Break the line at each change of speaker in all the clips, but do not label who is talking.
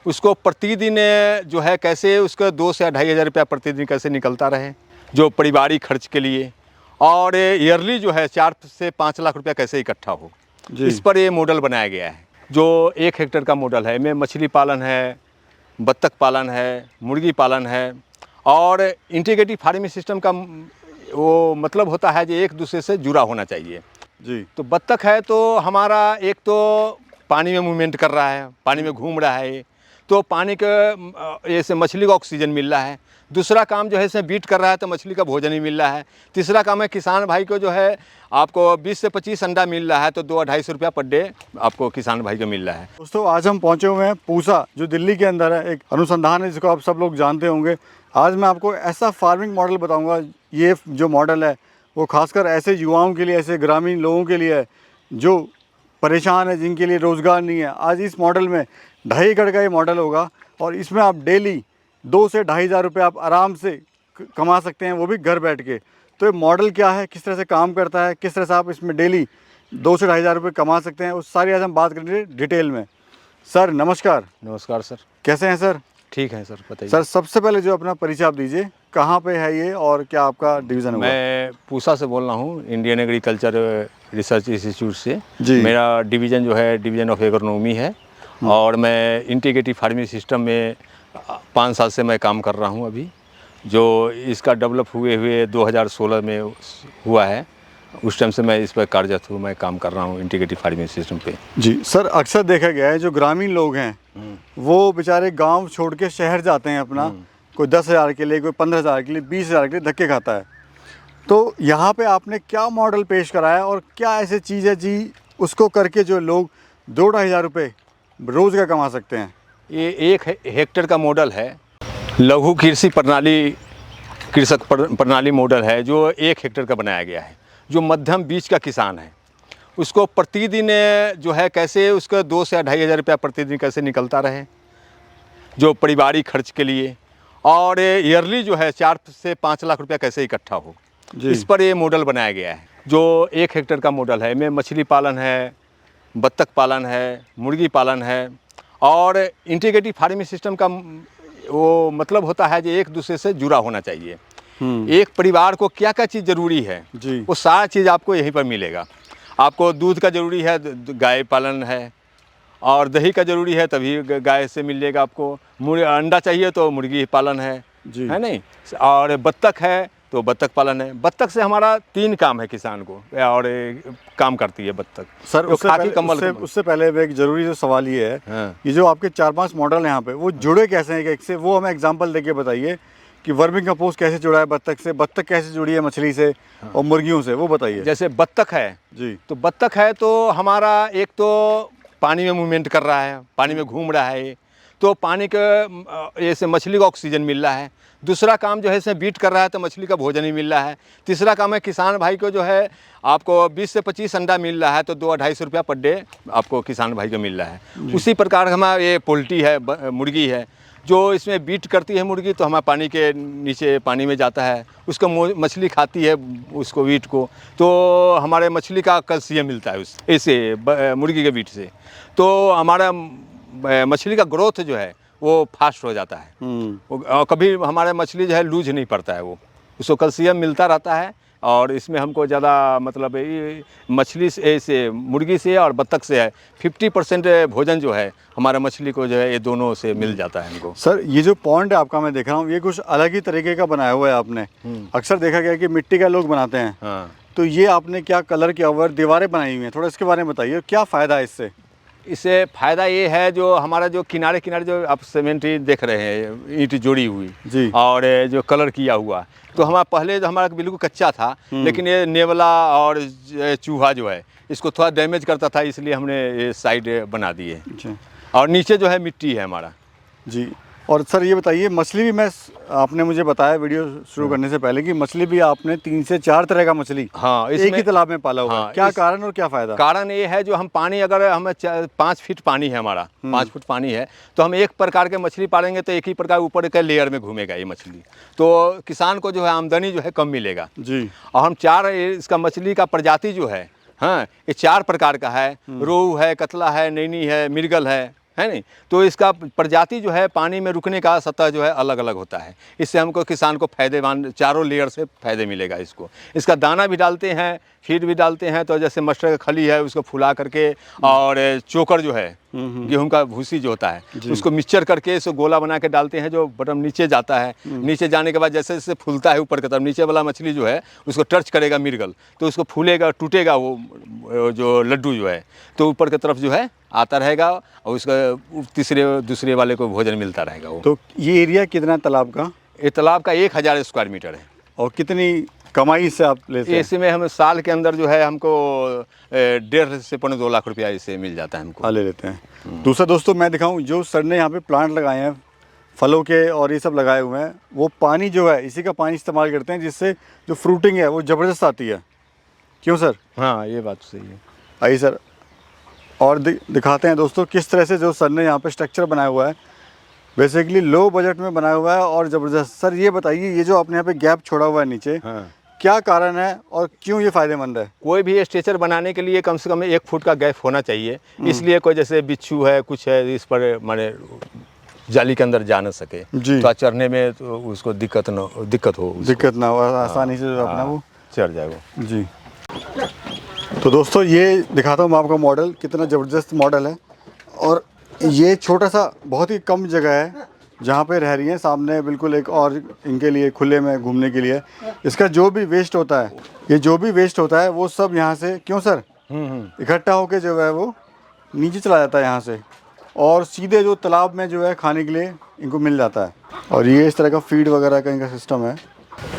उसको प्रतिदिन जो है कैसे उसका 2 से 2,500 रुपया प्रतिदिन कैसे निकलता रहे, जो पारिवारिक खर्च के लिए, और ईयरली जो है 4 से 5 लाख रुपया कैसे इकट्ठा हो, इस पर ये मॉडल बनाया गया है। जो 1 हेक्टेयर का मॉडल है, इसमें मछली पालन है, बत्तख पालन है, मुर्गी पालन है, और इंटीग्रेटेड फार्मिंग सिस्टम का वो मतलब होता है कि एक दूसरे से जुड़ा होना चाहिए जी। तो बत्तख है तो हमारा एक तो पानी में मूवमेंट कर रहा है, पानी में घूम रहा है, तो पानी के ऐसे मछली को ऑक्सीजन मिल रहा है। दूसरा काम जो है इसमें बीट कर रहा है तो मछली का भोजन ही मिल रहा है। तीसरा काम है किसान भाई को जो है आपको 20 से 25 अंडा मिल रहा है, तो 2-250 रुपया पर डे आपको किसान भाई को मिल रहा है।
दोस्तों आज हम पहुंचे हुए हैं पूसा, जो दिल्ली के अंदर है, एक अनुसंधान है जिसको आप सब लोग जानते होंगे। आज मैं आपको ऐसा फार्मिंग मॉडल बताऊंगा। ये जो मॉडल है वो खासकर ऐसे युवाओं के लिए, ऐसे ग्रामीण लोगों के लिए है जो परेशान है, जिनके लिए रोज़गार नहीं है। आज इस मॉडल में 2.5 एकड़ का ये मॉडल होगा और इसमें आप डेली 2 से 2,500 रुपये आप आराम से कमा सकते हैं, वो भी घर बैठ के। तो ये मॉडल क्या है, किस तरह से काम करता है, किस तरह से आप इसमें डेली 2 से 2,500 रुपये कमा सकते हैं, उस सारी आज हम बात करेंगे डिटेल में। सर नमस्कार।
नमस्कार सर।
कैसे हैं सर?
ठीक है सर, बताइए।
सर सबसे पहले जो अपना परिचय आप दीजिए, कहाँ पे है ये और क्या आपका डिवीज़न है?
मैं पूसा से बोल रहा हूँ, इंडियन एग्रीकल्चर रिसर्च इंस्टीट्यूट से
जी।
मेरा डिवीज़न जो है डिवीज़न ऑफ एग्रोनॉमी है, और मैं इंटीग्रेटेड फार्मिंग सिस्टम में 5 साल से मैं काम कर रहा हूँ अभी। जो इसका डेवलप हुए 2016 में हुआ है, उस टाइम से मैं इस पर कार्यरत हूँ, मैं काम कर रहा हूँ इंटीग्रेटेड फार्मिंग सिस्टम पे।
जी सर, अक्सर देखा गया है जो ग्रामीण लोग हैं वो बेचारे गांव छोड़ के शहर जाते हैं अपना, कोई 10,000 के लिए, कोई 15,000 के लिए, 20,000 के लिए धक्के खाता है। तो यहाँ पे आपने क्या मॉडल पेश कराया और क्या ऐसी चीज़ है जी उसको करके जो लोग 2-2,500 रुपये रोज़ का कमा सकते हैं?
ये 1 हेक्टेयर का मॉडल है, लघु कृषि प्रणाली, कृषक प्रणाली मॉडल है, जो 1 हेक्टेयर का बनाया गया है। जो मध्यम बीच का किसान है उसको प्रतिदिन जो है कैसे उसका 2 से 2,500 रुपया प्रतिदिन कैसे निकलता रहे, जो पारिवारिक खर्च के लिए, और ईयरली जो है 4 से 5 लाख रुपया कैसे इकट्ठा हो, इस पर ये मॉडल बनाया गया है। जो 1 हेक्टेयर का मॉडल है, इसमें मछली पालन है, बत्तख पालन है, मुर्गी पालन है, और इंटीग्रेटेड फार्मिंग सिस्टम का वो मतलब होता है कि एक दूसरे से जुड़ा होना चाहिए। एक परिवार को क्या क्या चीज़ ज़रूरी है जी, वो सारा चीज़ आपको यहीं पर मिलेगा। आपको दूध का ज़रूरी है, गाय पालन है, और दही का ज़रूरी है तभी गाय से मिलेगा आपको। अंडा चाहिए तो मुर्गी पालन है जी, है नहीं, और बत्तख है तो बत्तख पालन है। बत्तख से हमारा 3 काम है किसान को, और काम करती है बत्तख।
सर उससे पहले एक ज़रूरी जो सवाल ये है, हाँ, ये जो आपके 4-5 मॉडल हैं यहाँ पे, वो जुड़े कैसे हैं एक से, वो हमें एग्जांपल देके बताइए कि वर्मिंग कंपोस्ट कैसे जुड़ा है बत्तख से, बत्तख कैसे जुड़ी है मछली से, हाँ, और मुर्गियों से, वो बताइए।
जैसे बत्तख है जी, तो बत्तख है तो हमारा एक तो पानी में मूवमेंट कर रहा है, पानी में घूम रहा है, तो पानी के ऐसे मछली को ऑक्सीजन मिल रहा है। दूसरा काम जो है इसमें बीट कर रहा है तो मछली का भोजन ही मिल रहा है। तीसरा काम है किसान भाई को जो है आपको 20 से 25 अंडा मिल रहा है, तो 2-250 रुपया पर डे आपको किसान भाई को मिल रहा है। उसी प्रकार हमारा ये पोल्ट्री है, मुर्गी है, जो इसमें बीट करती है मुर्गी, तो हमारे पानी के नीचे पानी में जाता है, उसको मछली खाती है उसको वीट को, तो हमारे मछली का कैल्शियम मिलता है उस ऐसे मुर्गी के बीट से, तो हमारा मछली का ग्रोथ जो है वो फास्ट हो जाता है। कभी हमारे मछली जो है लूज नहीं पड़ता है, वो उसको कैल्शियम मिलता रहता है। और इसमें हमको ज़्यादा मतलब मछली से मुर्गी से और बत्तख से है 50% भोजन जो है हमारा मछली को जो है ये दोनों से मिल जाता है हमको।
सर ये जो पॉन्ड है आपका, मैं देख रहा हूँ ये कुछ अलग ही तरीके का बनाया हुआ है आपने। अक्सर देखा गया कि मिट्टी का लोग बनाते हैं, हाँ, तो ये आपने क्या कलर किया हुआ है, दीवारें बनाई हुई हैं, थोड़ा इसके बारे में बताइए, क्या फ़ायदा है इससे?
इससे फ़ायदा ये है जो हमारा जो किनारे किनारे जो आप सीमेंट देख रहे हैं, ईंट जोड़ी हुई जी, और जो कलर किया हुआ, तो हमारा पहले जो हमारा बिल्कुल कच्चा था, लेकिन ये नेवला और चूहा जो है इसको थोड़ा डैमेज करता था, इसलिए हमने ये साइड बना दी है। और नीचे जो है मिट्टी है हमारा जी।
और सर ये बताइए, मछली भी आपने मुझे बताया वीडियो शुरू करने से पहले कि मछली भी आपने 3 से 4 तरह का मछली, हाँ, एक ही तालाब में पाला हुआ, हाँ, क्या कारण और क्या फ़ायदा?
कारण ये है जो हम पानी, अगर हमें 5 फीट पानी है हमारा, 5 फुट पानी है, तो हम एक प्रकार के मछली पालेंगे तो एक ही प्रकार ऊपर के लेयर में घूमेगा ये मछली, तो किसान को जो है आमदनी जो है कम मिलेगा जी। और हम 4 इसका मछली का प्रजाति जो है, हाँ, ये 4 प्रकार का है, रोहू है, कतला है, नैनी है, मिर्गल है, है नहीं। तो इसका प्रजाति जो है पानी में रुकने का सतह जो है अलग अलग होता है। इससे हमको किसान को फायदेमंद चारों लेयर से फ़ायदे मिलेगा इसको। इसका दाना भी डालते हैं, फीड भी डालते हैं। तो जैसे मस्टर्ड का खली है उसको फुला करके, और चोकर जो है गेहूं का भूसी जो होता है उसको मिक्सचर करके इसको गोला बना के डालते हैं, जो बटन नीचे जाता है। नीचे जाने के बाद जैसे जैसे फूलता है ऊपर की तरफ, नीचे वाला मछली जो है उसको टच करेगा मिर्गल, तो उसको फूलेगा, टूटेगा वो जो लड्डू जो है, तो ऊपर की तरफ जो है आता रहेगा, और उसका दूसरे वाले को भोजन मिलता रहेगा वो।
तो ये एरिया कितना है तालाब का?
ये तालाब का 1000 स्क्वायर मीटर है।
और कितनी कमाई से आप लेते हैं?
इसमें हम साल के अंदर जो है हमको 1.5 से 2 लाख रुपया इससे मिल जाता है हमको।
ले लेते हैं। दूसरा दोस्तों मैं दिखाऊं, जो सर ने यहाँ पे प्लांट लगाए हैं फलों के और ये सब लगाए हुए हैं, वो पानी जो है इसी का पानी इस्तेमाल करते हैं, जिससे जो फ्रूटिंग है वो ज़बरदस्त आती है। क्यों सर?
हाँ, ये बात सही है।
आइए सर और दिखाते हैं दोस्तों किस तरह से जो सर ने यहाँ पे स्ट्रक्चर बनाया हुआ है, बेसिकली लो बजट में बनाया हुआ है और ज़बरदस्त। सर ये बताइए, ये जो आपने यहाँ पे गैप छोड़ा हुआ है नीचे,
हाँ,
क्या कारण है और क्यों ये फ़ायदेमंद है?
कोई भी स्ट्रेचर बनाने के लिए कम से कम 1 फुट का गैप होना चाहिए। इसलिए कोई जैसे बिच्छू है कुछ है, इस पर माने जाली के अंदर जा न सके, तो चढ़ने में तो उसको दिक्कत ना हो,
आसानी से अपना वो
चढ़ जाए वो।
जी। तो दोस्तों ये दिखाता हूँ मैं आपको मॉडल, कितना ज़बरदस्त मॉडल है। और ये छोटा सा बहुत ही कम जगह है जहाँ पे रह रही हैं, सामने बिल्कुल एक और इनके लिए खुले में घूमने के लिए। इसका जो भी वेस्ट होता है, ये जो भी वेस्ट होता है वो सब यहाँ से, क्यों सर, इकट्ठा होके जो है वो नीचे चला जाता है यहाँ से, और सीधे जो तालाब में जो है खाने के लिए इनको मिल जाता है। और ये इस तरह का फीड वगैरह का इनका सिस्टम है।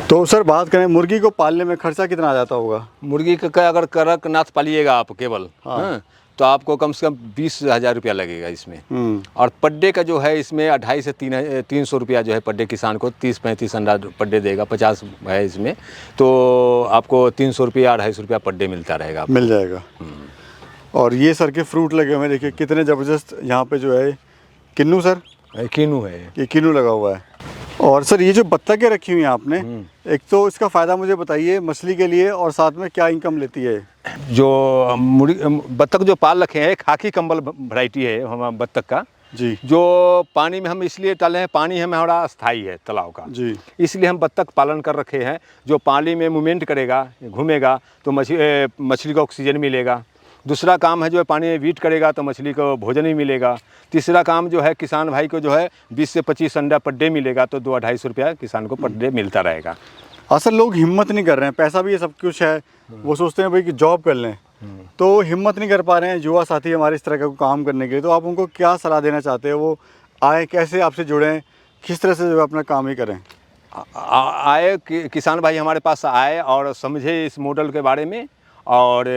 तो सर बात करें मुर्गी को पालने में खर्चा कितना आ जाता होगा?
मुर्गी का अगर कड़कनाथ पालिएगा आप केवल, हाँ, तो आपको कम से कम 20,000 रुपया लगेगा इसमें। और पर डे का जो है इसमें 250 से 300 रुपया जो है पर डे किसान को 30-35 अंडा पर डे देगा, 50 है इसमें, तो आपको 300 रुपया 250 रुपया पर डे मिलता रहेगा,
मिल जाएगा। और ये सर के फ्रूट लगे हुए हैं, देखिए कितने ज़बरदस्त। यहाँ पे जो है किन्नू, सर
किन्नू है,
ये किन्नू लगा हुआ है। और सर ये जो बत्तखें रखी हुई हैं आपने, एक तो इसका फ़ायदा मुझे बताइए मछली के लिए, और साथ में क्या इनकम लेती है?
जो बत्तख जो पाल रखे हैं, खाकी कंबल वैरायटी है हमारा बत्तख का
जी।
जो पानी में हम इसलिए डाले हैं, पानी हमारा अस्थाई है तालाब का
जी,
इसलिए हम बत्तख पालन कर रखे हैं। जो पानी में मूवमेंट करेगा, घूमेगा, तो मछली को ऑक्सीजन मिलेगा। दूसरा काम है जो है पानी में वीट करेगा तो मछली को भोजन भी मिलेगा। तीसरा काम जो है किसान भाई को जो है 20 से 25 अंडा पर डे मिलेगा, तो 200-250 रुपया किसान को पर डे मिलता रहेगा।
असल लोग हिम्मत नहीं कर रहे हैं, पैसा भी ये सब कुछ है, वो सोचते हैं भाई कि जॉब कर लें, तो हिम्मत नहीं कर पा रहे हैं युवा साथी हमारे इस तरह का काम करने के लिए। तो आप उनको क्या सलाह देना चाहते हैं? वो आए, कैसे आपसे जुड़ें, किस तरह से जो अपना काम ही करें?
आए किसान भाई हमारे पास आए और समझे इस मॉडल के बारे में। और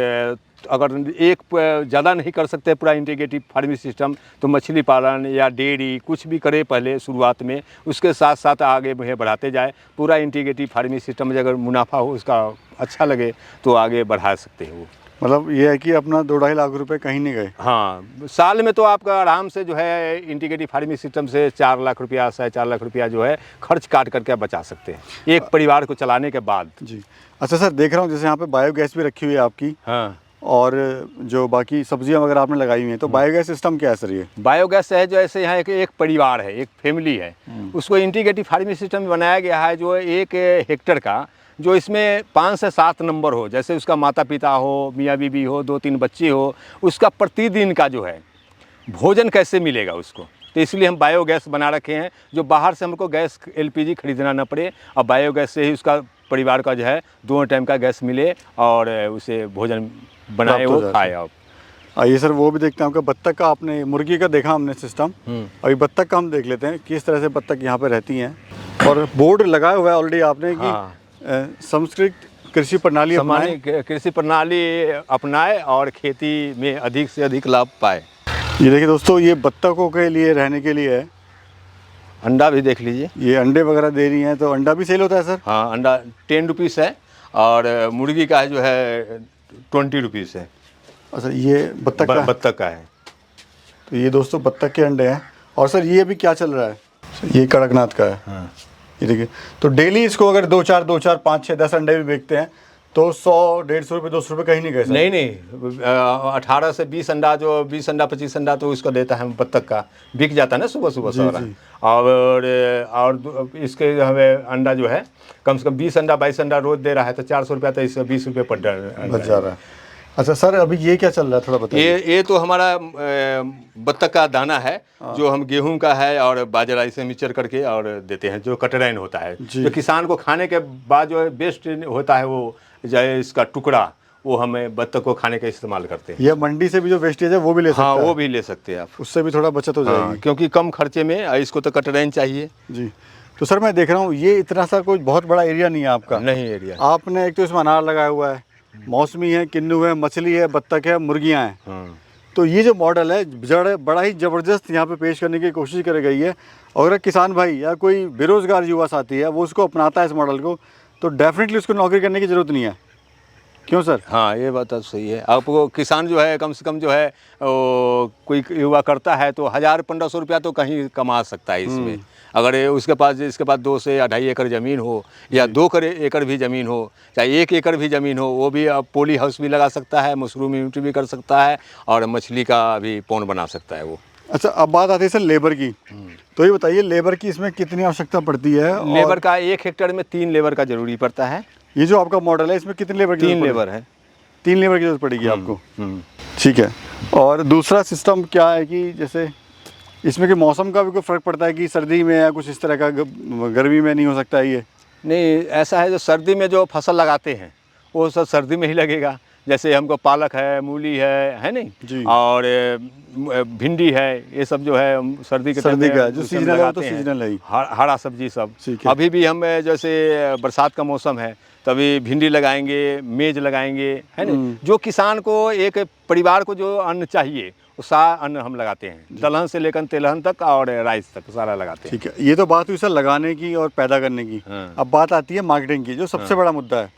अगर एक ज़्यादा नहीं कर सकते पूरा इंटीग्रेटिव फार्मिंग सिस्टम, तो मछली पालन या डेयरी कुछ भी करे पहले शुरुआत में, उसके साथ साथ आगे बढ़ाते जाए। पूरा इंटीग्रेटिव फार्मिंग सिस्टम में अगर मुनाफा हो, उसका अच्छा लगे, तो आगे बढ़ा सकते हैं वो।
मतलब ये है कि अपना 2-2.5 लाख रुपए कहीं नहीं गए।
हाँ, साल में तो आपका आराम से जो है इंटीग्रेटिव फार्मिंग सिस्टम से 4 लाख रुपया 4.5 लाख रुपया जो है खर्च काट करके बचा सकते हैं एक परिवार को चलाने के बाद।
जी। अच्छा सर, देख रहा हूँ जैसे यहाँ पे बायोगैस भी रखी हुई है आपकी।
हाँ,
और जो बाकी सब्जियां वगैरह आपने लगाई हुई हैं, तो बायोगैस सिस्टम क्या है सर? ये
बायोगैस है जो ऐसे यहाँ एक परिवार है, एक फैमिली है, उसको इंटीग्रेटिव फार्मिंग सिस्टम बनाया गया है। जो 1 हेक्टेयर का, जो इसमें 5 से 7 नंबर हो, जैसे उसका माता पिता हो, मियाँ बीबी हो, 2-3 बच्चे हो, उसका प्रतिदिन का जो है भोजन कैसे मिलेगा उसको। तो इसलिए हम बायोगैस बना रखे हैं, जो बाहर से हमको गैस LPG खरीदना न पड़े, और बायोगैस से ही उसका परिवार का जो है 2 टाइम का गैस मिले और उसे भोजन बनाए वो खाए। आप
आइए सर वो भी देखते हैं। आपका बत्तख का, आपने मुर्गी का देखा हमने सिस्टम, अभी बत्तख का हम देख लेते हैं किस तरह से बत्तख यहाँ पे रहती हैं। और बोर्ड लगाया हुआ है ऑलरेडी आपने कि संस्कृत कृषि प्रणाली अपनाएं,
कृषि प्रणाली अपनाए और खेती में अधिक से अधिक लाभ पाए।
ये देखिए दोस्तों, ये बत्तखों के लिए रहने के लिए है।
अंडा भी देख लीजिए, ये
अंडे वगैरह दे रही हैं, तो अंडा भी सेल होता है सर?
हाँ, अंडा 10 रुपीज़ है और मुर्गी का जो है 20 रुपीज़ है।
अच्छा, ये बत्तख
का है।
तो ये दोस्तों बत्तख के अंडे हैं। और सर ये अभी क्या चल रहा है? ये कड़कनाथ का है। हाँ। ये देखिए, तो डेली इसको अगर 2-4, 5-6, 10 अंडे भी बेचते हैं तो 100-150 रुपये 200 रुपये कहीं नहीं गए सर?
नहीं 18 से 20 अंडा, जो 20 अंडा 25 अंडा तो उसका देता है बत्तख का, बिक जाता है ना सुबह सुबह
जी,
सारा।
जी।
और इसके हमें अंडा जो है कम से कम 20 अंडा 22 अंडा रोज दे रहा है, तो 400 रुपया, तो इससे 20 रुपये पर
बच जा रहा है। अच्छा सर, अभी ये क्या चल रहा है थोड़ा बताइए।
ये तो हमारा बत्तख का दाना है, जो हम गेहूं का है और बाजरा इसे मिक्सचर करके और देते हैं, जो कटरैन होता है,
जी।
जो किसान को खाने के बाद जो है बेस्ट होता है, वो जो है इसका टुकड़ा, वो हमें बत्तख को खाने का इस्तेमाल करते हैं।
या मंडी से भी जो वेस्टेज है वो भी ले सकता
हाँ,
है?
वो भी ले सकते हैं आप,
उससे भी थोड़ा बचत हो
हाँ,
जाएगी।
क्योंकि कम खर्चे में इसको तो कटरैन चाहिए।
जी। तो सर मैं देख रहा हूँ ये इतना सा कोई बहुत बड़ा एरिया नहीं है आपका।
नहीं एरिया।
आपने एक तो इसमें अनार लगाया हुआ है, मौसमी है, किन्नू है, मछली है, बत्तख है, मुर्गियाँ हैं।
हाँ।
तो ये जो मॉडल है बड़ा ही ज़बरदस्त यहाँ पे पेश करने की कोशिश करी गई है। और अगर किसान भाई या कोई बेरोज़गार युवा साथी है वो उसको अपनाता है इस मॉडल को, तो डेफिनेटली उसको नौकरी करने की ज़रूरत नहीं है। क्यों सर?
हाँ, ये बात तो सही है। आपको किसान जो है कम से कम जो है कोई युवा करता है तो 1000-1500 रुपया तो कहीं कमा सकता है इसमें। अगर इसके पास 2 से 2.5 एकड़ ज़मीन हो, या 2 एकड़ भी ज़मीन हो, चाहे 1 एकड़ भी ज़मीन हो, वो भी अब पोली हाउस भी लगा सकता है, मशरूम यूनिट भी कर सकता है, और मछली का भी पौंड बना सकता है वो।
अच्छा, अब बात आती है सर लेबर की। तो ये बताइए लेबर की इसमें कितनी आवश्यकता पड़ती है? और
लेबर का 1 हेक्टेयर में 3 लेबर का ज़रूरी पड़ता है।
ये जो आपका मॉडल है इसमें कितने लेबर की
3 लेबर है।
3 लेबर की जरूरत पड़ेगी आपको। ठीक है। और दूसरा सिस्टम क्या है कि जैसे इसमें कि मौसम का भी कोई फ़र्क पड़ता है कि सर्दी में या कुछ इस तरह का, गर्मी में नहीं हो सकता है ये?
नहीं, ऐसा है, जो सर्दी में जो फसल लगाते हैं वो सब सर्दी में ही लगेगा। जैसे हमको पालक है, मूली है
जी।
नहीं, और भिंडी है, ये सब जो है सर्दी के टाइम
सर्दी
में
का जो
उस टाइम
सीजनल है वो तो
लगाते हैं।
सीजनल है ही।
हरा सब्जी सब।
ठीक है।
अभी भी हम जैसे बरसात का मौसम है, तभी भिंडी लगाएंगे, मेज लगाएंगे, है ना। जो किसान को, एक परिवार को जो अन्न चाहिए वो सारा अन्न हम लगाते हैं, दलहन से लेकर तेलहन तक और राइस तक सारा लगाते हैं।
ठीक है, ये तो बात हुई सर लगाने की और पैदा करने की।
हाँ।
अब बात आती है मार्केटिंग की, जो सबसे बड़ा मुद्दा है।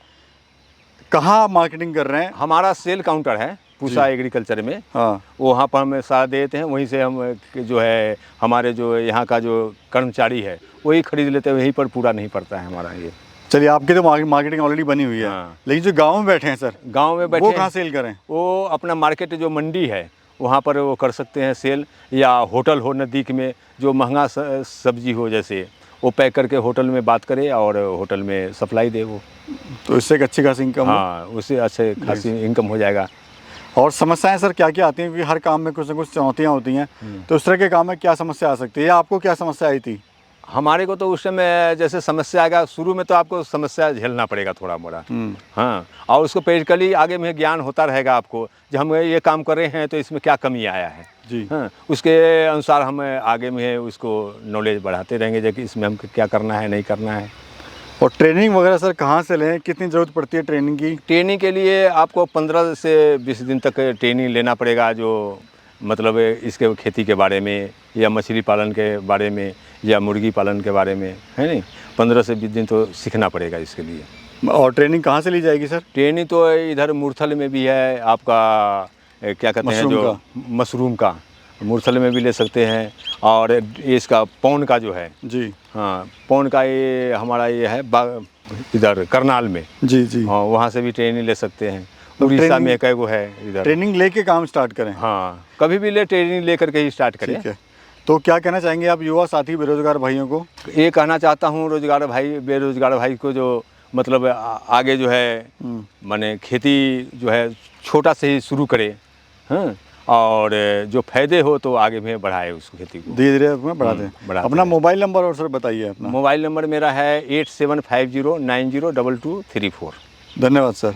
कहाँ आप मार्केटिंग कर रहे हैं?
हमारा सेल काउंटर है पूसा एग्रीकल्चर में,
हाँ।
वहाँ पर हम सारा देते हैं, वहीं से हम जो है हमारे जो यहाँ का जो कर्मचारी है वही खरीद लेते हैं, वहीं पर पूरा नहीं पड़ता है हमारा ये।
चलिए, आपकी तो मार्केटिंग ऑलरेडी बनी हुई है।
हाँ।
लेकिन जो गाँव में बैठे हैं सर,
गांव में बैठे
वो कहाँ सेल करें?
वो अपना मार्केट जो मंडी है वहाँ पर वो कर सकते हैं सेल, या होटल हो नज़दीक में जो महंगा सब्जी हो, जैसे वो पैक करके होटल में बात करे और होटल में सप्लाई दे वो।
तो इससे एक अच्छी खासी इनकम हो।
हाँ, उससे अच्छे खासी इनकम हो जाएगा।
और समस्याएं सर क्या क्या आती हैं? क्योंकि हर काम में कुछ ना कुछ चुनौतियाँ होती हैं। तो उस तरह के काम में क्या समस्या आ सकती है, या आपको क्या समस्या आई थी?
हमारे को तो उस समय जैसे समस्या आएगा, शुरू में तो आपको समस्या झेलना पड़ेगा थोड़ा मोड़ा। हाँ, और उसको प्रैक्टिकली आगे में ज्ञान होता रहेगा आपको, जब हम ये काम कर रहे हैं तो इसमें क्या कमी आया है
जी।
हाँ, उसके अनुसार हम आगे में उसको नॉलेज बढ़ाते रहेंगे, जो कि इसमें हम क्या करना है नहीं करना है।
और ट्रेनिंग वगैरह सर कहाँ से लें? कितनी ज़रूरत पड़ती है ट्रेनिंग की?
ट्रेनिंग के लिए आपको 15 से 20 दिन तक ट्रेनिंग लेना पड़ेगा, जो मतलब इसके खेती के बारे में, या मछली पालन के बारे में, या मुर्गी पालन के बारे में, है नहीं। 15 से 20 दिन तो सीखना पड़ेगा इसके लिए।
और ट्रेनिंग कहाँ से ली जाएगी सर?
ट्रेनिंग तो इधर मुरथल में भी है आपका, क्या कहते हैं, जो मशरूम का मुरथल में भी ले सकते हैं, और इसका पौन का जो है
जी।
हाँ, पौन का ये हमारा ये है इधर करनाल में।
जी जी।
हाँ, वहाँ से भी ट्रेनिंग ले सकते हैं।
तो
उड़ीसा में कई गो है इधर।
ट्रेनिंग लेके काम स्टार्ट करें?
हाँ, कभी भी ट्रेनिंग लेकर के ही स्टार्ट करें।
ठीक है। तो क्या कहना चाहेंगे आप युवा साथी बेरोजगार भाइयों को?
ये कहना चाहता हूँ बेरोजगार भाई को, जो मतलब आगे जो है माने खेती जो है छोटा से ही शुरू करे, हाँ, और जो फायदे हो तो आगे में बढ़ाए उस खेती को,
धीरे धीरे उसमें बढ़ाते हैं। अपना मोबाइल नंबर और सर बताइए अपना।
मोबाइल नंबर मेरा है 8750902234।
धन्यवाद सर।